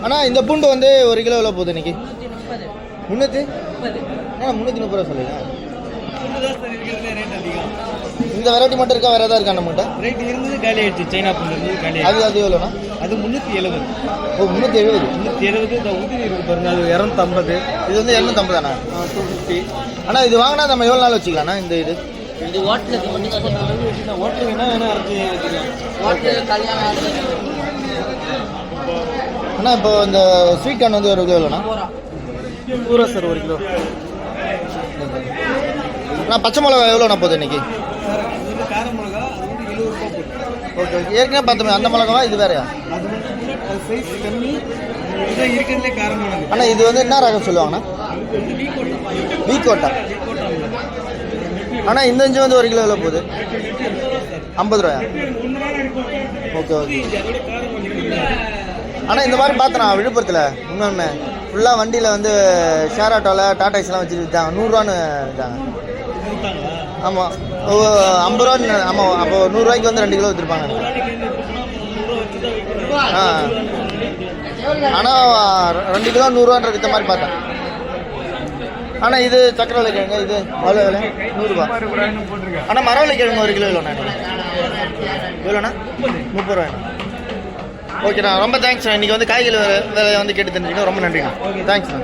அண்ணா இந்த பூண்டு வந்து 1 கிலோ எவ்வளோ போகுது இன்னைக்கு? 330. ஏன்னா 330 சொல்லுங்க. இந்த வெரைட்டி மட்டும் இருக்கா, வேறு ஏதாவது இருக்கா நம்மகிட்ட? ரேட் இருந்தது காலி ஆயிடுச்சு. சைனா பூண்டு இருந்தது காலி. அது எவ்வளோண்ணா? அது 370. ஓ 370. 370. இந்த உதிரி இருக்கு பாருங்க, அது 250. இது வந்து 250 தானே? 250. ஆனால் இது வாங்கினா நம்ம எவ்வளோ நாள் வச்சுக்கலாம்ண்ணா? இது ஹோட்டலுக்கு என்ன வேணும் அரைச்சி வச்சுக்கலாம். அண்ணா இப்போ இந்த ஸ்வீட் கார்ன் வந்து 1 கிலோ எவ்வளோண்ணா? பூரா சார் 1 கிலோ. அண்ணா பச்சை மிளகா எவ்வளோண்ணா போகுது இன்னைக்கு? சார் அது வந்து கார மிளகா, அது வந்து 70 ரூபா போகுது. Okay okay. ஏற்கனவே பார்த்தோமே அந்த மிளகாவா இது வேறையா? அது வந்து சைஸ் கம்மி, இதான் இருக்கிறதுலே கார மிளகா. அண்ணா இது வந்து என்ன ரகம் சொல்லுவாங்கண்ணா? வீக்கோட்டா. அண்ணா இந்த இஞ்சி வந்து 1 கிலோ எவ்வளோ போகுது? 50 ரூபாயா? Okay okay. ஆனால் இந்த மாதிரி பார்த்தேண்ணா விழுப்புரத்தில் இன்னொன்று ஃபுல்லாக வண்டியில் வந்து ஷேர் ஆட்டோவில் டாடாய்ஸ்லாம் வச்சுட்டு விற்றாங்க. 100 ரூபான்னு விற்றாங்க. ஆமாம் 50 ரூபான்னு. ஆமாம் அப்போ 100 ரூபாய்க்கு வந்து 2 கிலோ விற்றுருப்பாங்க. ஆ ஆனால் 2 கிலோ 100 ரூபான்ற விற்ற மாதிரி பார்த்தேன். ஆனால் இது சக்கரவள்ளி கிழங்கு இது அவ்வளோ விலை 100 ரூபா. ஆனால் மரவள்ளி கிழங்கு 1 கிலோ எவ்வளோண்ணா? எவ்வளோண்ணா? 30 ரூபாய்ண்ணா. ஓகேண்ணா ரொம்ப தேங்க்ஸ்ண்ணா. இன்றைக்கி வந்து காய்கறி விலையை வந்து கேட்டு தெரிஞ்சுக்கிட்டோம். ரொம்ப நன்றிண்ணா. தேங்க்ஸ்ண்ணா.